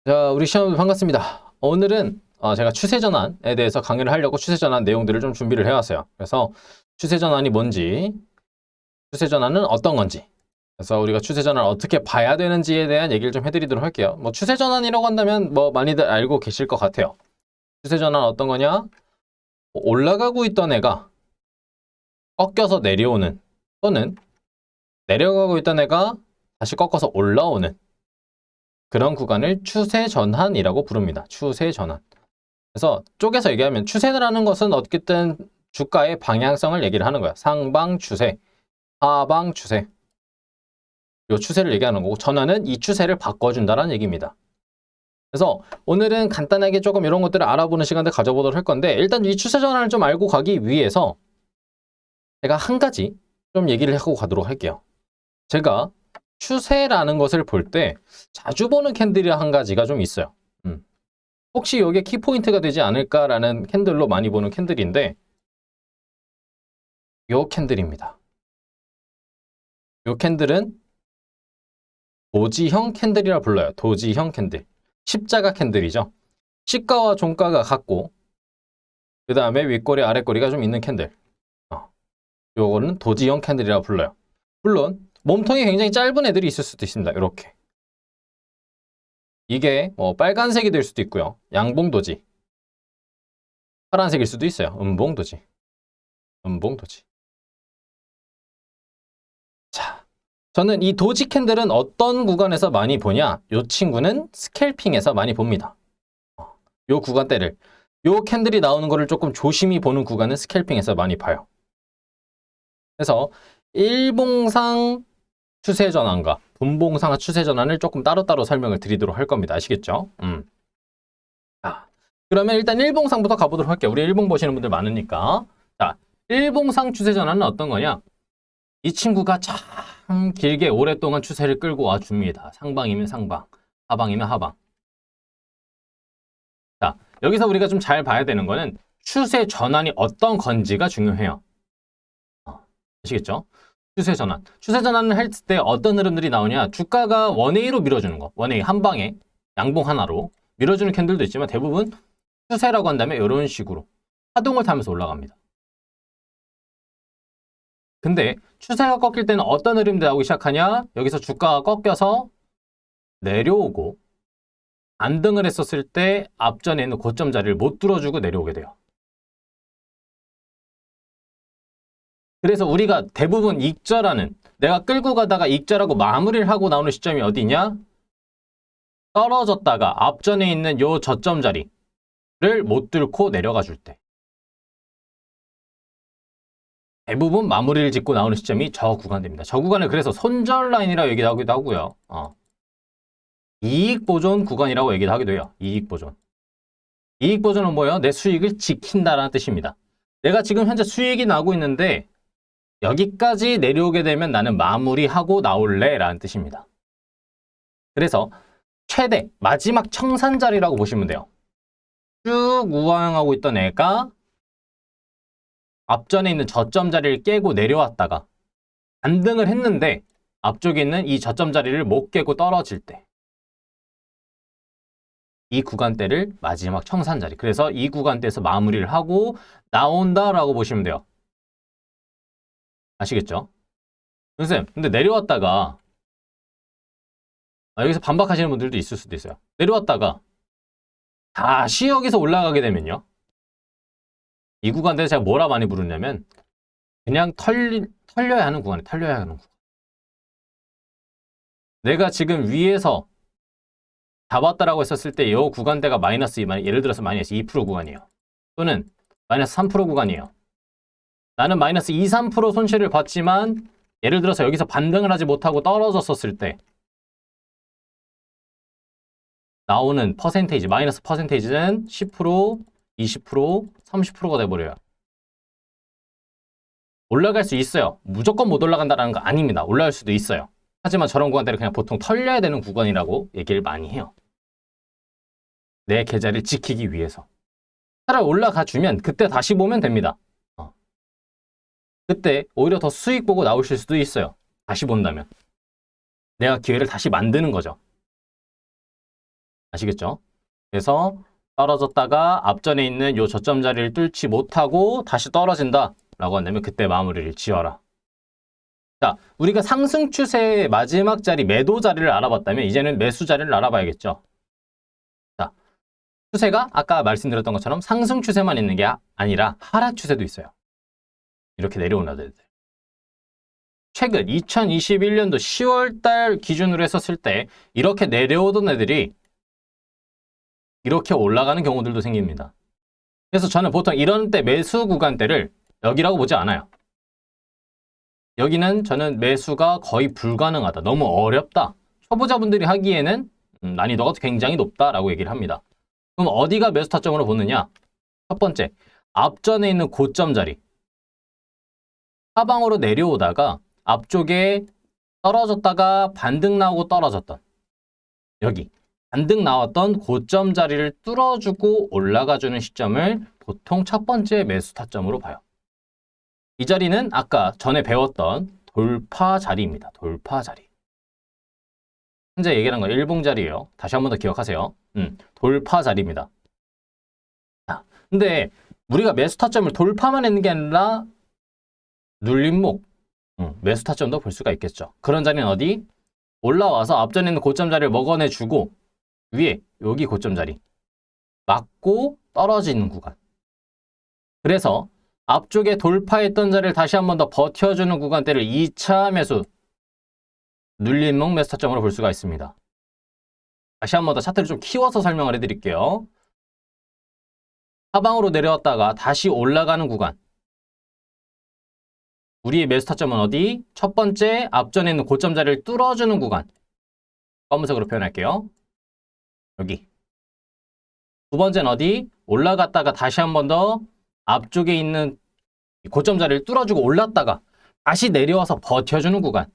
자, 우리 시청자분들 반갑습니다. 오늘은 제가 추세전환에 대해서 강의를 하려고 추세전환 내용들을 좀 준비를 해왔어요. 그래서 추세전환이 뭔지, 추세전환은 어떤 건지, 그래서 우리가 추세전환을 어떻게 봐야 되는지에 대한 얘기를 좀 해드리도록 할게요. 뭐 추세전환이라고 한다면 뭐 많이들 알고 계실 것 같아요. 추세전환은 어떤 거냐? 올라가고 있던 애가 꺾여서 내려오는, 또는 내려가고 있던 애가 다시 꺾어서 올라오는 그런 구간을 추세전환이라고 부릅니다. 추세전환. 그래서 쪼개서 얘기하면 추세라는 것은 어쨌든 주가의 방향성을 얘기를 하는 거야. 상방 추세, 하방 추세. 이 추세를 얘기하는 거고, 전환은 이 추세를 바꿔준다는 얘기입니다. 그래서 오늘은 간단하게 조금 이런 것들을 알아보는 시간을 가져보도록 할 건데, 일단 이 추세 전환을 좀 알고 가기 위해서 제가 한 가지 좀 얘기를 하고 가도록 할게요. 제가 추세라는 것을 볼 때 자주 보는 캔들이 한 가지가 좀 있어요. 혹시 이게 키포인트가 되지 않을까라는 캔들로 많이 보는 캔들인데, 이 캔들입니다. 이 캔들은 도지형 캔들이라 불러요. 도지형 캔들. 십자가 캔들이죠. 시가와 종가가 같고, 그 다음에 윗꼬리 아랫꼬리가 좀 있는 캔들. 요거는 도지형 캔들이라 불러요. 물론 몸통이 굉장히 짧은 애들이 있을 수도 있습니다. 이렇게. 이게 뭐 빨간색이 될 수도 있고요. 양봉도지. 파란색일 수도 있어요. 음봉도지. 음봉도지. 자, 저는 이 도지 캔들은 어떤 구간에서 많이 보냐? 이 친구는 스캘핑에서 많이 봅니다. 이 구간대를. 이 캔들이 나오는 거를 조금 조심히 보는 구간은 스캘핑에서 많이 봐요. 그래서 일봉상 추세 전환과 분봉상 추세 전환을 조금 따로따로 설명을 드리도록 할 겁니다. 아시겠죠? 자, 그러면 일단 일봉상부터 가보도록 할게요. 우리 일봉 보시는 분들 많으니까. 자, 일봉상 추세 전환은 어떤 거냐? 이 친구가 참 길게 오랫동안 추세를 끌고 와줍니다. 상방이면 상방, 하방이면 하방. 자, 여기서 우리가 좀 잘 봐야 되는 거는 추세 전환이 어떤 건지가 중요해요. 아시겠죠? 추세 전환. 추세 전환을 할 때 어떤 흐름들이 나오냐? 주가가 원웨이로 밀어주는 거. 원웨이 한 방에 양봉 하나로 밀어주는 캔들도 있지만 대부분 추세라고 한다면 이런 식으로 하동을 타면서 올라갑니다. 근데 추세가 꺾일 때는 어떤 흐름이 나오기 시작하냐? 여기서 주가가 꺾여서 내려오고 안등을 했었을 때 앞전에 있는 고점 자리를 못 뚫어주고 내려오게 돼요. 그래서 우리가 대부분 익절하는, 내가 끌고 가다가 익절하고 마무리를 하고 나오는 시점이 어디냐? 떨어졌다가 앞전에 있는 요 저점 자리를 못 뚫고 내려가 줄 때. 대부분 마무리를 짓고 나오는 시점이 저 구간입니다. 저 구간을 그래서 손절 라인이라고 얘기하기도 하고요. 이익 보존 구간이라고 얘기도 하기도 해요. 이익 보존. 이익 보존은 뭐예요? 내 수익을 지킨다라는 뜻입니다. 내가 지금 현재 수익이 나고 있는데 여기까지 내려오게 되면 나는 마무리하고 나올래 라는 뜻입니다. 그래서 최대, 마지막 청산자리라고 보시면 돼요. 쭉 우왕하고 있던 애가 앞전에 있는 저점 자리를 깨고 내려왔다가 반등을 했는데 앞쪽에 있는 이 저점 자리를 못 깨고 떨어질 때, 이 구간대를 마지막 청산자리. 그래서 이 구간대에서 마무리를 하고 나온다라고 보시면 돼요. 아시겠죠? 선생님, 근데 내려왔다가 여기서 반박하시는 분들도 있을 수도 있어요. 내려왔다가 다시 여기서 올라가게 되면요. 이 구간대에서 제가 뭐라 많이 부르냐면 그냥 털려야 하는 구간에 털려야 하는 구간. 내가 지금 위에서 잡았다라고 했었을 때 이 구간대가 마이너스, 예를 들어서 마이너스 2% 구간이에요. 또는 마이너스 3% 구간이에요. 나는 마이너스 2, 3% 손실을 봤지만 예를 들어서 여기서 반등을 하지 못하고 떨어졌었을 때 나오는 퍼센테이지, 마이너스 퍼센테이지는 10%, 20%, 30%가 돼버려요. 올라갈 수 있어요. 무조건 못 올라간다는 거 아닙니다. 올라갈 수도 있어요. 하지만 저런 구간대를 그냥 보통 털려야 되는 구간이라고 얘기를 많이 해요. 내 계좌를 지키기 위해서. 차라리 올라가 주면 그때 다시 보면 됩니다. 그때 오히려 더 수익 보고 나오실 수도 있어요. 다시 본다면. 내가 기회를 다시 만드는 거죠. 아시겠죠? 그래서 떨어졌다가 앞전에 있는 요 저점 자리를 뚫지 못하고 다시 떨어진다 라고 한다면 그때 마무리를 지어라. 자, 우리가 상승 추세의 마지막 자리, 매도 자리를 알아봤다면 이제는 매수 자리를 알아봐야겠죠. 자, 추세가 아까 말씀드렸던 것처럼 상승 추세만 있는 게 아니라 하락 추세도 있어요. 이렇게 내려오는 애들. 최근 2021년도 10월 달 기준으로 했었을 때 이렇게 내려오던 애들이 이렇게 올라가는 경우들도 생깁니다. 그래서 저는 보통 이런 때 매수 구간대를 여기라고 보지 않아요. 여기는 저는 매수가 거의 불가능하다. 너무 어렵다. 초보자분들이 하기에는 난이도가 굉장히 높다라고 얘기를 합니다. 그럼 어디가 매수 타점으로 보느냐? 첫 번째, 앞전에 있는 고점 자리. 하방으로 내려오다가 앞쪽에 떨어졌다가 반등 나오고 떨어졌던 여기 반등 나왔던 고점 자리를 뚫어주고 올라가주는 시점을 보통 첫 번째 매수 타점으로 봐요. 이 자리는 아까 전에 배웠던 돌파 자리입니다. 돌파 자리. 현재 얘기하는 건 일봉 자리예요. 다시 한 번 더 기억하세요. 돌파 자리입니다. 자, 근데 우리가 매수 타점을 돌파만 했는 게 아니라 눌림목, 매수 타점도 볼 수가 있겠죠. 그런 자리는 어디? 올라와서 앞전에 있는 고점 자리를 먹어내주고 위에 여기 고점 자리 맞고 떨어지는 구간. 그래서 앞쪽에 돌파했던 자리를 다시 한 번 더 버텨주는 구간대를 2차 매수 눌림목 매수 타점으로 볼 수가 있습니다. 다시 한 번 더 차트를 좀 키워서 설명을 해드릴게요. 하방으로 내려왔다가 다시 올라가는 구간. 우리의 매수 타점은 어디? 첫 번째 앞전에 있는 고점 자리를 뚫어주는 구간. 검은색으로 표현할게요. 여기. 두 번째는 어디? 올라갔다가 다시 한 번 더 앞쪽에 있는 고점 자리를 뚫어주고 올랐다가 다시 내려와서 버텨주는 구간.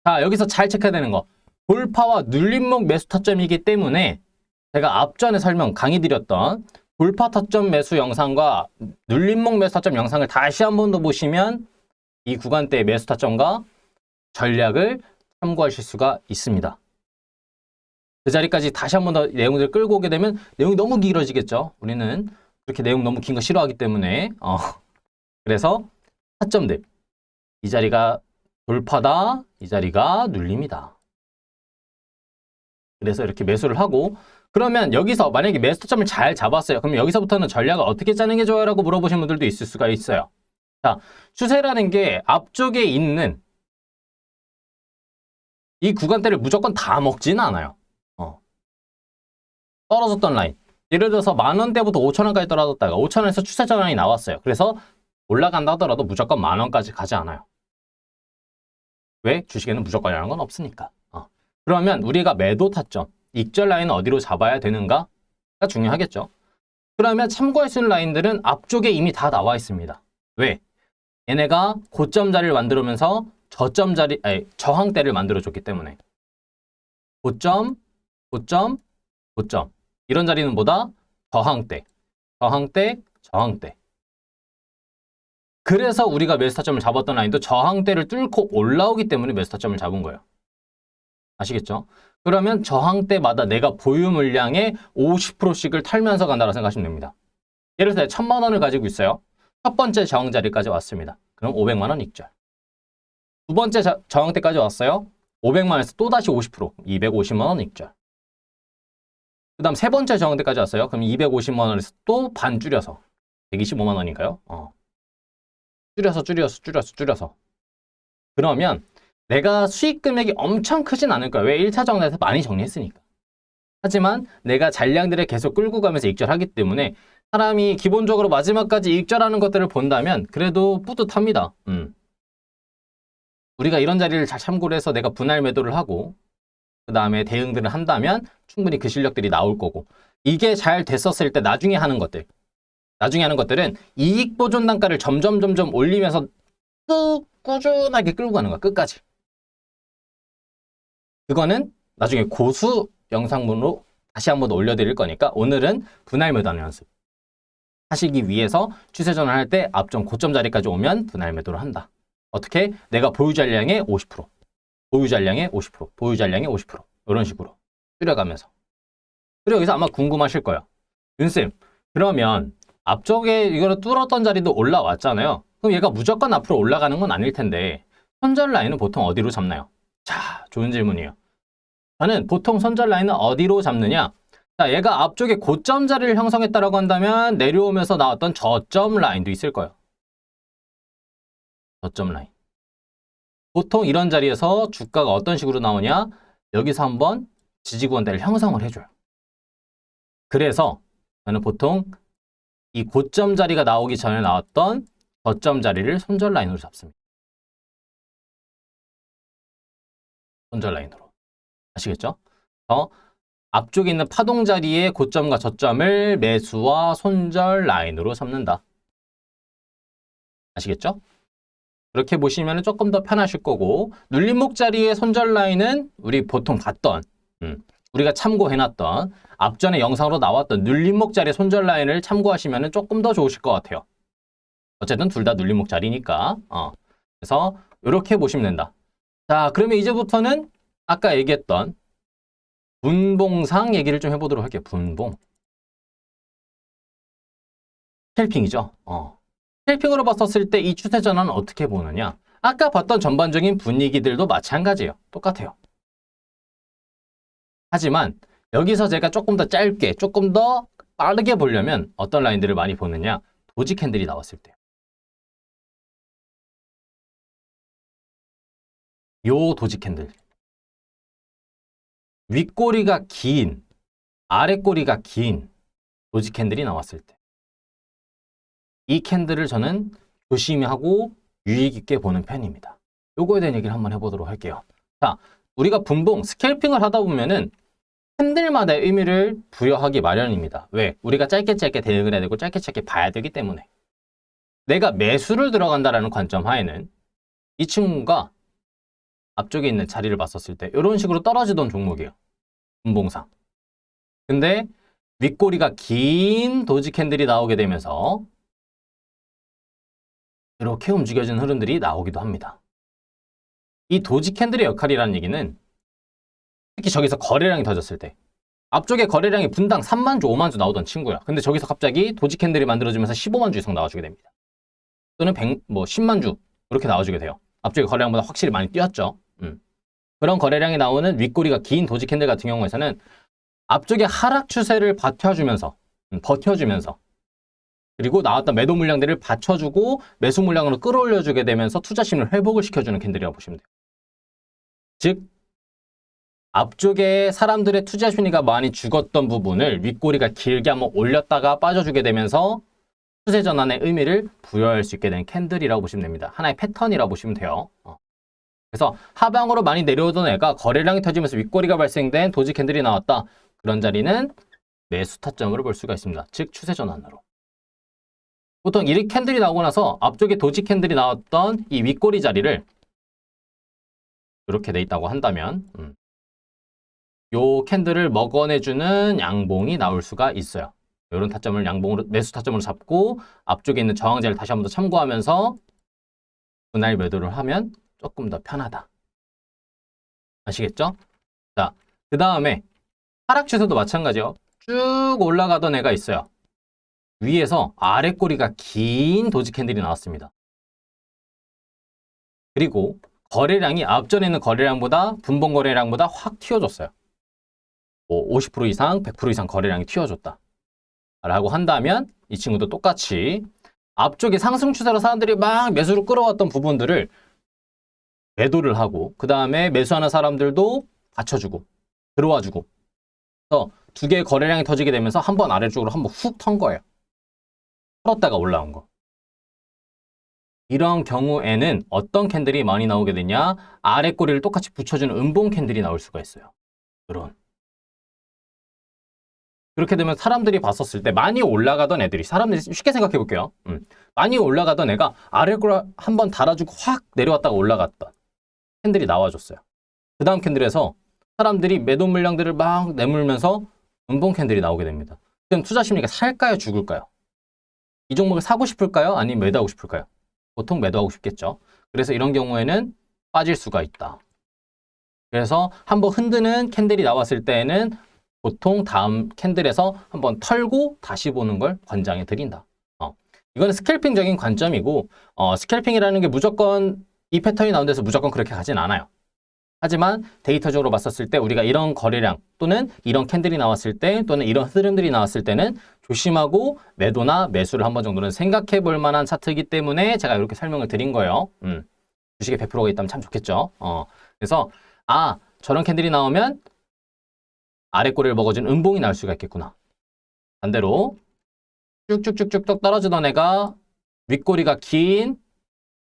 자, 여기서 잘 체크해야 되는 거. 돌파와 눌림목 매수 타점이기 때문에 제가 앞전에 강의 드렸던 돌파 타점 매수 영상과 눌림목 매수 타점 영상을 다시 한 번 더 보시면 이 구간대의 매수 타점과 전략을 참고하실 수가 있습니다. 그 자리까지 다시 한 번 더 내용들을 끌고 오게 되면 내용이 너무 길어지겠죠. 우리는 그렇게 내용 너무 긴 거 싫어하기 때문에 그래서 타점들 이 자리가 돌파다, 이 자리가 눌림이다. 그래서 이렇게 매수를 하고 그러면 여기서 만약에 매수 타점을 잘 잡았어요. 그럼 여기서부터는 전략을 어떻게 짜는 게 좋아요? 라고 물어보신 분들도 있을 수가 있어요. 자, 추세라는 게 앞쪽에 있는 이 구간대를 무조건 다 먹지는 않아요. 떨어졌던 라인. 예를 들어서 10,000원대부터 5,000원까지 떨어졌다가 5,000원에서 추세 전환이 나왔어요. 그래서 올라간다 하더라도 무조건 10,000원까지 가지 않아요. 왜? 주식에는 무조건이라는 건 없으니까. 그러면 우리가 매도 타점, 익절 라인은 어디로 잡아야 되는가가 중요하겠죠. 그러면 참고할 수 있는 라인들은 앞쪽에 이미 다 나와 있습니다. 왜? 얘네가 고점 자리를 만들면서 저항대를 만들어줬기 때문에. 고점, 고점, 고점. 이런 자리는 뭐다? 저항대, 저항대, 저항대. 그래서 우리가 매수 타점을 잡았던 라인도 저항대를 뚫고 올라오기 때문에 매수 타점을 잡은 거예요. 아시겠죠? 그러면 저항대마다 내가 보유 물량의 50%씩을 털면서 간다고 생각하시면 됩니다. 예를 들어 1,000만 원을 가지고 있어요. 첫 번째 저항 자리까지 왔습니다. 그럼 500만 원 익절. 두 번째 저항대까지 왔어요. 500만 원에서 또다시 50%, 250만 원 익절. 그 다음 세 번째 저항대까지 왔어요. 그럼 250만 원에서 또 반 줄여서 125만 원인가요? 줄여서. 그러면 내가 수익 금액이 엄청 크진 않을 거야. 왜? 1차 정리에서 많이 정리했으니까. 하지만 내가 잔량들을 계속 끌고 가면서 익절하기 때문에 사람이 기본적으로 마지막까지 익절하는 것들을 본다면 그래도 뿌듯합니다. 우리가 이런 자리를 잘 참고를 해서 내가 분할 매도를 하고 그 다음에 대응들을 한다면 충분히 그 실력들이 나올 거고 이게 잘 됐었을 때 나중에 하는 것들은 이익 보존 단가를 점점 올리면서 꾸준하게 끌고 가는 거야. 끝까지. 그거는 나중에 고수 영상문으로 다시 한 번 더 올려드릴 거니까 오늘은 분할 매도하는 연습 하시기 위해서 추세 전환할 때 앞점 고점 자리까지 오면 분할 매도를 한다. 어떻게? 내가 보유 잔량의 50%, 보유 잔량의 50%, 보유 잔량의 50% 이런 식으로 줄여가면서 그리고 여기서 아마 궁금하실 거예요. 윤쌤, 그러면 앞쪽에 이거를 뚫었던 자리도 올라왔잖아요. 그럼 얘가 무조건 앞으로 올라가는 건 아닐 텐데 손절 라인은 보통 어디로 잡나요? 자, 좋은 질문이에요. 저는 보통 손절 라인은 어디로 잡느냐? 자, 얘가 앞쪽에 고점 자리를 형성했다라고 한다면 내려오면서 나왔던 저점 라인도 있을 거예요. 저점 라인. 보통 이런 자리에서 주가가 어떤 식으로 나오냐? 여기서 한번 지지구간대를 형성을 해줘요. 그래서 저는 보통 이 고점 자리가 나오기 전에 나왔던 저점 자리를 손절 라인으로 잡습니다. 손절 라인으로. 아시겠죠? 앞쪽에 있는 파동 자리의 고점과 저점을 매수와 손절 라인으로 잡는다. 아시겠죠? 그렇게 보시면 조금 더 편하실 거고, 눌림목 자리의 손절 라인은 우리 보통 봤던, 우리가 참고해놨던 앞전에 영상으로 나왔던 눌림목 자리 손절 라인을 참고하시면 조금 더 좋으실 것 같아요. 어쨌든 둘 다 눌림목 자리니까. 그래서 이렇게 보시면 된다. 자, 그러면 이제부터는 아까 얘기했던 분봉상 얘기를 좀 해보도록 할게요. 분봉. 스캘핑이죠. 스캘핑으로 봤었을 때 이 추세 전환은 어떻게 보느냐? 아까 봤던 전반적인 분위기들도 마찬가지예요. 똑같아요. 하지만 여기서 제가 조금 더 짧게, 조금 더 빠르게 보려면 어떤 라인들을 많이 보느냐? 도지 캔들이 나왔을 때. 요 도지 캔들. 윗꼬리가 긴, 아랫꼬리가 긴 도지 캔들이 나왔을 때. 이 캔들을 저는 조심히 하고 유의 깊게 보는 편입니다. 요거에 대한 얘기를 한번 해보도록 할게요. 자, 우리가 분봉, 스캘핑을 하다 보면은 캔들마다의 의미를 부여하기 마련입니다. 왜? 우리가 짧게 대응을 해야 되고 짧게 봐야 되기 때문에. 내가 매수를 들어간다라는 관점 하에는 이 친구가 앞쪽에 있는 자리를 봤었을 때 이런 식으로 떨어지던 종목이에요. 분봉상. 근데 윗꼬리가 긴 도지 캔들이 나오게 되면서 이렇게 움직여지는 흐름들이 나오기도 합니다. 이 도지 캔들의 역할이라는 얘기는 특히 저기서 거래량이 터졌을 때 앞쪽에 거래량이 분당 3만 주, 5만 주 나오던 친구야. 근데 저기서 갑자기 도지 캔들이 만들어지면서 15만 주 이상 나와주게 됩니다. 또는 10만 주 이렇게 나와주게 돼요. 앞쪽에 거래량보다 확실히 많이 뛰었죠. 그런 거래량이 나오는 윗꼬리가 긴 도지 캔들 같은 경우에서는 앞쪽에 하락 추세를 버텨주면서 그리고 나왔던 매도 물량들을 받쳐주고 매수 물량으로 끌어올려주게 되면서 투자심을 회복을 시켜주는 캔들이라고 보시면 돼요. 즉 앞쪽에 사람들의 투자 심리가 많이 죽었던 부분을 윗꼬리가 길게 한번 올렸다가 빠져주게 되면서 추세 전환의 의미를 부여할 수 있게 된 캔들이라고 보시면 됩니다. 하나의 패턴이라고 보시면 돼요. 그래서 하방으로 많이 내려오던 애가 거래량이 터지면서 윗꼬리가 발생된 도지 캔들이 나왔다. 그런 자리는 매수 타점으로 볼 수가 있습니다. 즉 추세 전환으로. 보통 이 캔들이 나오고 나서 앞쪽에 도지 캔들이 나왔던 이 윗꼬리 자리를 이렇게 돼 있다고 한다면 요 캔들을 먹어내주는 양봉이 나올 수가 있어요. 이런 타점을 양봉으로 매수 타점으로 잡고 앞쪽에 있는 저항자를 다시 한번 더 참고하면서 분할 매도를 하면 조금 더 편하다. 아시겠죠? 자, 그 다음에 하락 추세도 마찬가지요. 쭉 올라가던 애가 있어요. 위에서 아랫꼬리가 긴 도지 캔들이 나왔습니다. 그리고 거래량이 앞전에 있는 거래량보다 분봉 거래량보다 확 튀어줬어요. 50% 이상, 100% 이상 거래량이 튀어줬다. 라고 한다면 이 친구도 똑같이 앞쪽에 상승 추세로 사람들이 막 매수를 끌어왔던 부분들을 매도를 하고 그 다음에 매수하는 사람들도 받쳐주고 들어와주고 그래서 두 개의 거래량이 터지게 되면서 한 번 아래쪽으로 한 번 훅 턴 거예요. 털었다가 올라온 거. 이런 경우에는 어떤 캔들이 많이 나오게 되냐? 아래 꼬리를 똑같이 붙여주는 음봉 캔들이 나올 수가 있어요. 그렇게 되면 사람들이 봤었을 때 많이 올라가던 애들이 사람들이 쉽게 생각해 볼게요. 많이 올라가던 애가 아래 꼬리 한번 달아주고 확 내려왔다가 올라갔다. 캔들이 나와줬어요. 그 다음 캔들에서 사람들이 매도 물량들을 막 내물면서 음봉 캔들이 나오게 됩니다. 그럼 투자 심리가 살까요? 죽을까요? 이 종목을 사고 싶을까요? 아니면 매도하고 싶을까요? 보통 매도하고 싶겠죠. 그래서 이런 경우에는 빠질 수가 있다. 그래서 한번 흔드는 캔들이 나왔을 때에는 보통 다음 캔들에서 한번 털고 다시 보는 걸 권장해 드린다. 이거는 스캘핑적인 관점이고 스캘핑이라는 게 무조건 이 패턴이 나온 데서 무조건 그렇게 가진 않아요. 하지만 데이터적으로 봤었을 때 우리가 이런 거래량 또는 이런 캔들이 나왔을 때 또는 이런 흐름들이 나왔을 때는 조심하고 매도나 매수를 한 번 정도는 생각해 볼 만한 차트이기 때문에 제가 이렇게 설명을 드린 거예요. 주식에 100%가 있다면 참 좋겠죠. 그래서 저런 캔들이 나오면 아래 꼬리를 먹어준 음봉이 나올 수가 있겠구나. 반대로 쭉쭉쭉쭉 떨어지던 애가 윗꼬리가 긴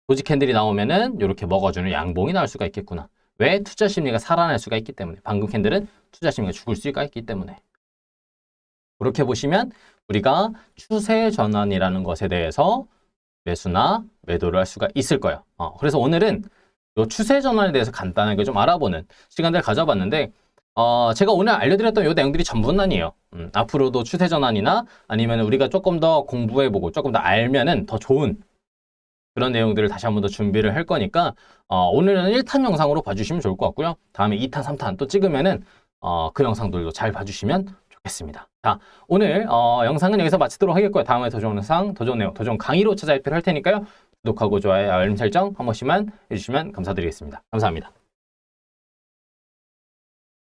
도지 캔들이 나오면은 이렇게 먹어주는 양봉이 나올 수가 있겠구나. 왜? 투자 심리가 살아날 수가 있기 때문에. 방금 캔들은 투자 심리가 죽을 수가 있기 때문에. 그렇게 보시면 우리가 추세 전환이라는 것에 대해서 매수나 매도를 할 수가 있을 거예요. 그래서 오늘은 이 추세 전환에 대해서 간단하게 좀 알아보는 시간들을 가져봤는데 제가 오늘 알려드렸던 이 내용들이 전부는 아니에요. 앞으로도 추세 전환이나 아니면 우리가 조금 더 공부해보고 조금 더 알면은 더 좋은 그런 내용들을 다시 한 번 더 준비를 할 거니까 오늘은 1탄 영상으로 봐주시면 좋을 것 같고요. 다음에 2탄, 3탄 또 찍으면은 그 영상들도 잘 봐주시면 좋겠습니다. 자, 오늘 영상은 여기서 마치도록 하겠고요. 다음에 더 좋은 영상, 더 좋은 내용, 더 좋은 강의로 찾아뵙도록 할 테니까요. 구독하고 좋아요, 알림 설정 한 번씩만 해주시면 감사드리겠습니다. 감사합니다.